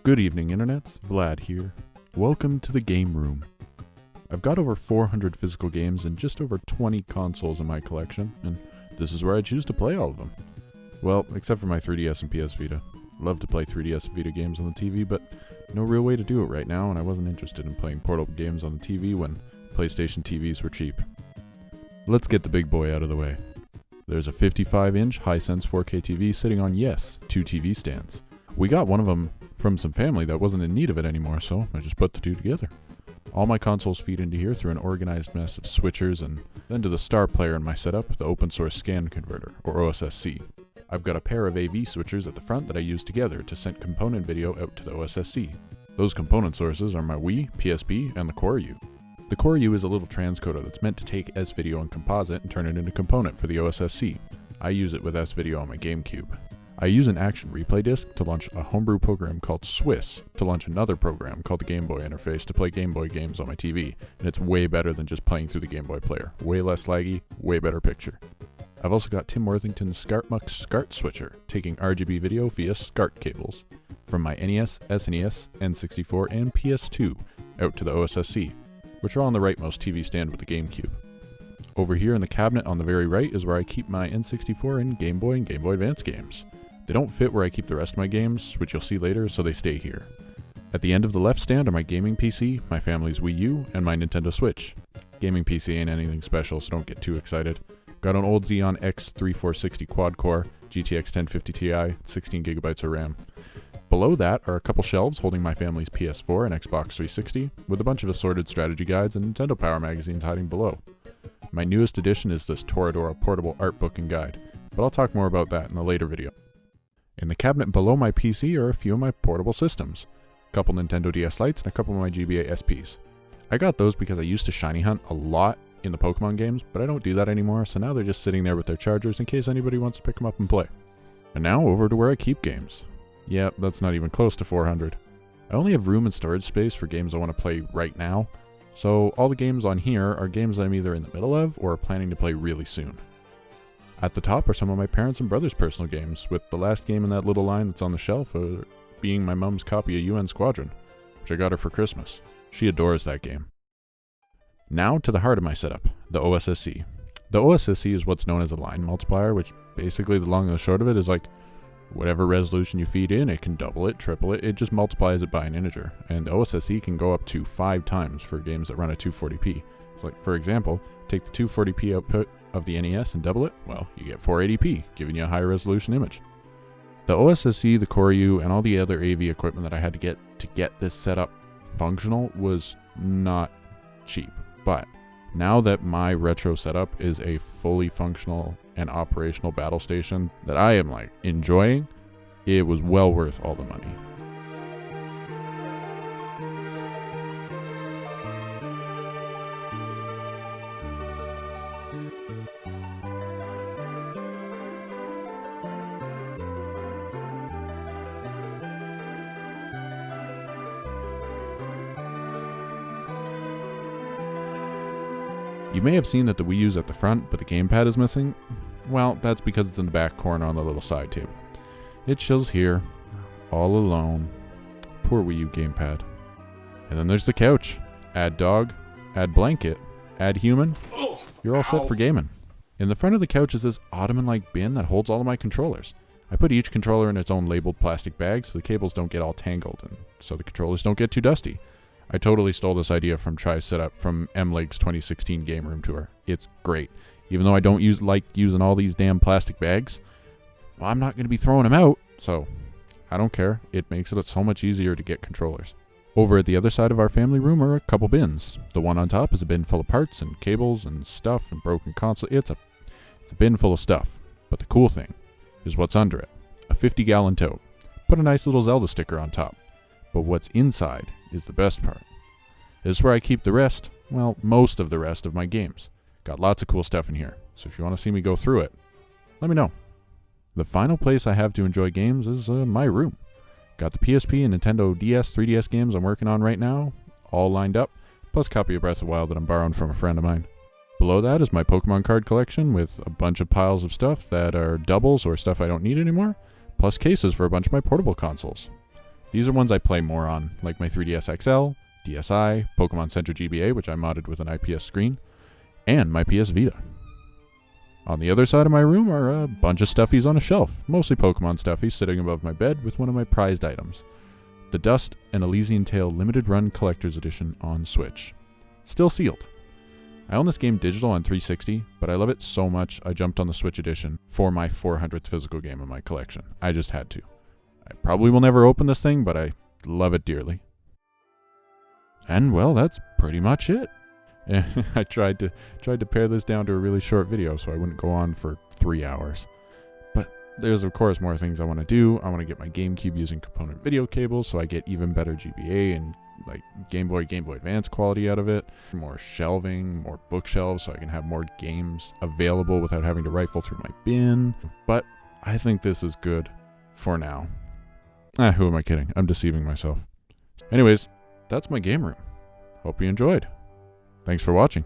Good evening, internets. Vlad here. Welcome to the game room. I've got over 400 physical games and just over 20 consoles in my collection, and this is where I choose to play all of them. Well, except for my 3DS and PS Vita. Love to play 3DS and Vita games on the TV, but no real way to do it right now, and I wasn't interested in playing portable games on the TV when PlayStation TVs were cheap. Let's get the big boy out of the way. There's a 55-inch Hisense 4K TV sitting on, yes, 2 TV stands. We got one of them from some family that wasn't in need of it anymore, so I just put the two together. All my consoles feed into here through an organized mess of switchers, and then to the star player in my setup, the open source scan converter, or OSSC. I've got a pair of AV switchers at the front that I use together to send component video out to the OSSC. Those component sources are my Wii, PSP, and the Core U. The Core U is a little transcoder that's meant to take S-Video and composite and turn it into component for the OSSC. I use it with S-Video on my GameCube. I use an action replay disc to launch a homebrew program called Swiss to launch another program called the Game Boy interface to play Game Boy games on my TV, and it's way better than just playing through the Game Boy player. Way less laggy, way better picture. I've also got Tim Worthington's ScartMux SCART switcher, taking RGB video via SCART cables from my NES, SNES, N64, and PS2 out to the OSSC, which are all on the rightmost TV stand with the GameCube. Over here in the cabinet on the very right is where I keep my N64 and Game Boy Advance games. They don't fit where I keep the rest of my games, which you'll see later, so they stay here. At the end of the left stand are my gaming PC, my family's Wii U, and my Nintendo Switch. Gaming PC ain't anything special, so don't get too excited. Got an old Xeon X3460 quad-core, GTX 1050 Ti, 16GB of RAM. Below that are a couple shelves holding my family's PS4 and Xbox 360, with a bunch of assorted strategy guides and Nintendo Power magazines hiding below. My newest addition is this Toradora portable art book and guide, but I'll talk more about that in a later video. In the cabinet below my PC are a few of my portable systems, a couple Nintendo DS Lites and a couple of my GBA SPs. I got those because I used to shiny hunt a lot in the Pokemon games, but I don't do that anymore, so now they're just sitting there with their chargers in case anybody wants to pick them up and play. And now over to where I keep games. Yep, that's not even close to 400. I only have room and storage space for games I want to play right now, so all the games on here are games I'm either in the middle of or planning to play really soon. At the top are some of my parents' and brothers' personal games, with the last game in that little line that's on the shelf being my mom's copy of UN Squadron, which I got her for Christmas. She adores that game. Now to the heart of my setup, the OSSC. The OSSC is what's known as a line multiplier, which basically the long and the short of it is like whatever resolution you feed in, it can double it, triple it, it just multiplies it by an integer. And the OSSC can go up to 5 times for games that run at 240p. So like, for example, take the 240p output of the NES and double it, well, you get 480p, giving you a higher resolution image. The OSSC, the Core U, and all the other AV equipment that I had to get this setup functional was not cheap. But now that my retro setup is a fully functional and operational battle station that I am like enjoying, it was well worth all the money. You may have seen that the Wii U's at the front, but the gamepad is missing. Well, that's because it's in the back corner on the little side table. It chills here, all alone. Poor Wii U gamepad. And then there's the couch. Add dog, add blanket, add human. You're all set for gaming. In the front of the couch is this ottoman-like bin that holds all of my controllers. I put each controller in its own labeled plastic bag so the cables don't get all tangled and so the controllers don't get too dusty. I totally stole this idea from Try's setup from M-Leg's 2016 Game Room Tour. It's great. Even though I don't like using all these damn plastic bags, well, I'm not going to be throwing them out, so I don't care. It makes it so much easier to get controllers. Over at the other side of our family room are a couple bins. The one on top is a bin full of parts and cables and stuff and broken console. It's a bin full of stuff. But the cool thing is what's under it. A 50-gallon tote. Put a nice little Zelda sticker on top. But what's inside is the best part. This is where I keep the rest, well, most of the rest of my games. Got lots of cool stuff in here, so if you want to see me go through it, let me know. The final place I have to enjoy games is my room. Got the PSP and Nintendo DS, 3DS games I'm working on right now, all lined up, plus a copy of Breath of the Wild that I'm borrowing from a friend of mine. Below that is my Pokemon card collection with a bunch of piles of stuff that are doubles or stuff I don't need anymore, plus cases for a bunch of my portable consoles. These are ones I play more on, like my 3DS XL, DSi, Pokemon Center GBA, which I modded with an IPS screen, and my PS Vita. On the other side of my room are a bunch of stuffies on a shelf, mostly Pokemon stuffies sitting above my bed with one of my prized items, the Dust and Elysian Tale Limited Run Collector's Edition on Switch. Still sealed. I own this game digital on 360, but I love it so much I jumped on the Switch edition for my 400th physical game in my collection. I just had to. I probably will never open this thing, but I love it dearly. And well, that's pretty much it. I tried to pare this down to a really short video so I wouldn't go on for 3 hours. But there's of course more things I want to do. I want to get my GameCube using component video cables so I get even better GBA and like Game Boy Advance quality out of it. More shelving, more bookshelves so I can have more games available without having to rifle through my bin. But I think this is good for now. Who am I kidding? I'm deceiving myself. Anyways, that's my game room. Hope you enjoyed. Thanks for watching.